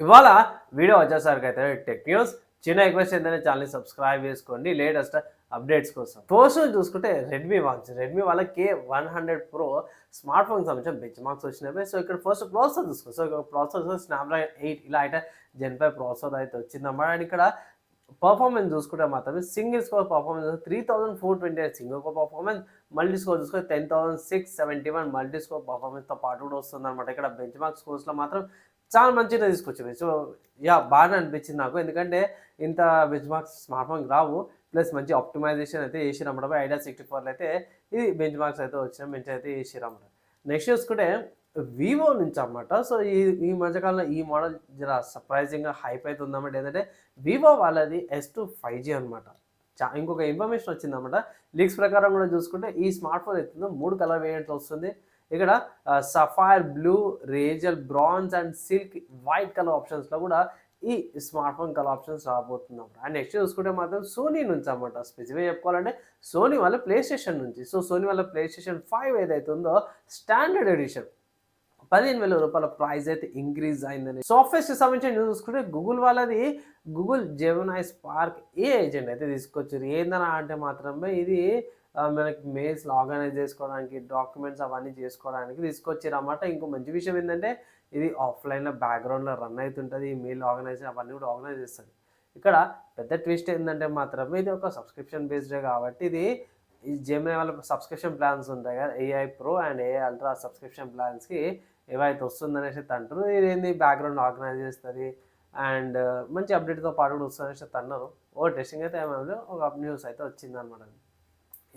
ఇవాళ వీడియో వచ్చేసరికి అయితే టెక్ న్యూస్ చిన్న రిక్వెస్ట్ ఏంటంటే ఛానల్ని సబ్స్క్రైబ్ చేసుకోండి లేటెస్ట్ అప్డేట్స్ కోసం. ఫస్ట్ చూసుకుంటే రెడ్మీ వాళ్ళ K100 Pro స్మార్ట్ ఫోన్కి సంబంధించిన బెంచ్ మార్క్స్ వచ్చినవి. సో ఇక్కడ ఫస్ట్ ప్రాసెసర్ చూసుకో. సో ఇక్కడ ప్రాసెసర్ స్నాప్డ్రాగన్ 8 ఇలా అయితే Gen 5 ప్రాసెసర్ అయితే వచ్చిందన్నమాట. అండ్ ఇక్కడ పర్ఫార్మెన్స్ చూసుకుంటే మాత్రమే single score performance 3428 single score performance, multi score చూసుకుంటే 10671 మల్టీ స్కోర్ పర్ఫార్మెన్స్తో పాటు కూడా వస్తుందన్నమాట. ఇక్కడ బెంచ్ మార్క్ స్కోర్స్లో మాత్రం చాలా మంచిగా తీసుకొచ్చింది. సో బాగానే అనిపించింది నాకు. ఎందుకంటే ఇంత బెంచ్ మార్క్స్ స్మార్ట్ ఫోన్కి రావు. ప్లస్ మంచి ఆప్టిమైజేషన్ అయితే చేసిరన్నమాట. ఐడియా 64లో అయితే ఇది బెంచ్ మార్క్స్ అయితే వచ్చిన మంచి అయితే చేసిరన్నమాట. నెక్స్ట్ చూసుకుంటే వివో నుంచి అన్నమాట. సో ఈ ఈ మధ్యకాలంలో ఈ మోడల్ జర సర్ప్రైజింగ్గా హైప్ అయితే ఉందన్నమాట. ఏంటంటే వివో వాళ్ళది S2 5G అనమాట. ఇంకొక ఇన్ఫర్మేషన్ వచ్చిందన్నమాట. లీక్స్ ప్రకారం కూడా చూసుకుంటే ఈ స్మార్ట్ ఫోన్ ఎత్తుందో 3 కలర్ వేరియంట్లు వస్తుంది. ఇక్కడ sapphire blue, hazel bronze and silk white colour ఆప్షన్స్లో కూడా ఈ స్మార్ట్ ఫోన్ కలర్ ఆప్షన్స్ రాబోతున్నాం. అండ్ నెక్స్ట్ చూసుకుంటే మాత్రం సోనీ నుంచి అన్నమాట. స్పెసిఫిక్గా చెప్పుకోవాలంటే సోనీ వాళ్ళ ప్లే స్టేషన్ నుంచి. సో సోనీ వాళ్ళ ప్లే స్టేషన్ 5 ఏదైతే ఉందో స్టాండర్డ్ ఎడిషన్ 15,000 రూపాయల ప్రైస్ అయితే ఇంక్రీజ్ అయిందని. సాఫ్ట్వేర్స్కి సంబంధించిన న్యూస్ చూసుకుంటే గూగుల్ వాళ్ళది గూగుల్ జెమినై స్పార్క్ ఏ ఏజెంట్ అయితే తీసుకొచ్చారు. ఏందని అంటే మాత్రమే ఇది మనకి మెయిల్స్ ఆర్గనైజ్ చేసుకోవడానికి, డాక్యుమెంట్స్ అవన్నీ చేసుకోవడానికి తీసుకొచ్చారు అన్నమాట. ఇంకో మంచి విషయం ఏంటంటే ఇది ఆఫ్లైన్లో బ్యాక్గ్రౌండ్లో రన్ అవుతుంటుంది. ఈ మెయిల్ ఆర్గనైజ్ అవన్నీ కూడా ఆర్గనైజ్ చేస్తుంది. ఇక్కడ పెద్ద ట్విస్ట్ ఏంటంటే మాత్రమే ఇది ఒక సబ్స్క్రిప్షన్ బేస్డే కాబట్టి ఇది ఈ జెమినై వాళ్ళ సబ్స్క్రిప్షన్ ప్లాన్స్ ఉంటాయి కదా, AI Pro and AI Ultra subscription ప్లాన్స్కి ఏవైతే వస్తుందనేసి అంటారు. ఇదేంది బ్యాక్గ్రౌండ్ ఆర్గనైజ్ చేస్తుంది అండ్ మంచి అప్డేట్తో పాటు కూడా వస్తుందనేసి అన్నారు. ఓ టెస్టింగ్ అయితే ఏమైనా ఒక న్యూస్ అయితే వచ్చిందనమాట.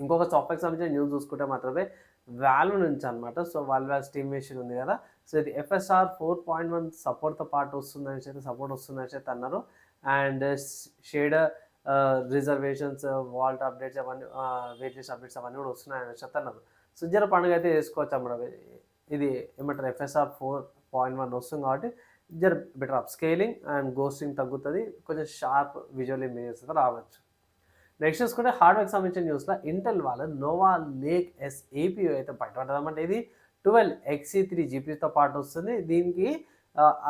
ఇంకొక సాఫ్ట్వేర్కి సంబంధించిన న్యూస్ చూసుకుంటే మాత్రమే వాల్వ్ నుంచి అనమాట. సో వాల్వ్ స్టీమ్ మెషిన్ ఉంది కదా, సో ఇది FSR 4.1 సపోర్ట్తో పాటు వస్తుందనేసి అయితే సపోర్ట్ వస్తుందనేసి అయితే అన్నారు. అండ్ షేడర్ రిజర్వేషన్స్, వాల్ట్ అప్డేట్స్ అవన్నీ వెయిట్ లిస్ట్ అప్డేట్స్ అవన్నీ కూడా వస్తున్నాయని చెప్తున్నారు. సో జర పండుగ అయితే చేసుకోవచ్చు అన్నమాట. ఇది ఏమంటారు FSR 4.1 వస్తుంది కాబట్టి జర better up scaling and ghosting తగ్గుతుంది, కొంచెం షార్ప్ విజువల్ ఇమేజెస్ అయితే రావచ్చు. నెక్స్ట్ చూసుకుంటే హార్డ్వేర్కి సంబంధించిన న్యూస్లో ఇంటెల్ వాళ్ళ నోవా లేక్ ఎస్ APU అయితే బయటపడదన్నమాట. ఇది 12Xe3 GPUతో పాటు వస్తుంది. దీనికి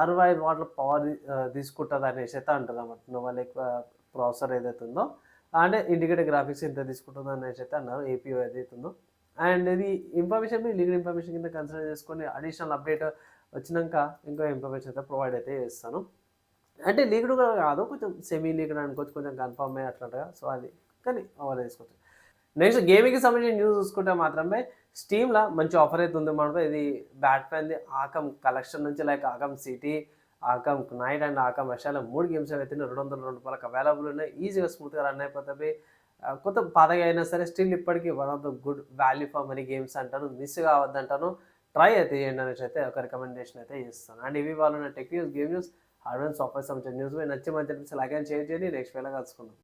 65 వాట్ల పవర్ తీసుకుంటుంది అనేసి అయితే అంటుంది అన్నమాట. నోవా లేక్ ప్రాసెసర్ ఏదైతే ఉందో అంటే ఇండికేటర్ గ్రాఫిక్స్ ఇంత తీసుకుంటుంది అనేసి అయితే అన్నారు APU ఏదైతే ఉందో. అండ్ ఇది ఇన్ఫర్మేషన్ లీగల్ ఇన్ఫర్మేషన్ కింద కన్సిడర్ చేసుకొని అడిషనల్ అప్డేట్ వచ్చినాక ఇంకో ఇన్ఫర్మేషన్ అయితే ప్రొవైడ్ అయితే చేస్తాను. అంటే లీగడ్ కూడా కాదు, కొంచెం సెమీ లీగడ్ అనుకోవచ్చు, కొంచెం కన్ఫర్మ్ అయ్యి అట్లా. సో అది కానీ అవర్ తీసుకోవచ్చు. నెక్స్ట్ గేమింగ్కి సంబంధించిన న్యూస్ చూసుకుంటే మాత్రమే స్టీమ్లో మంచి ఆఫర్ అయితే ఉంది మనకు. ఇది బ్యాట్మ్యాన్ది ఆకమ్ కలెక్షన్ నుంచి లైక్ ఆకమ్ సిటీ, ఆకమ్ నైట్ అండ్ ఆకమ్ రష్యాలో 3 గేమ్స్ అయితే $202 అవైలబుల్ ఉన్నాయి. ఈజీగా స్మూత్గా రన్ అయిపోతాయి. కొత్త పాతగా అయినా సరే స్టిల్ ఇప్పటికీ one of the good value for money games అంటాను. మిస్ కావద్దంటాను. ట్రై అయితే చేయండి అనేసి అయితే ఒక రికమెండేషన్ అయితే చేస్తాను. అండ్ ఇవి వాళ్ళ tech news, game news, hardware software సంబంధించిన న్యూస్ నచ్చి మంచి లైక్ అండ్ షేర్ చేయండి. నెక్స్ట్ వేళ కలుసుకుందాం.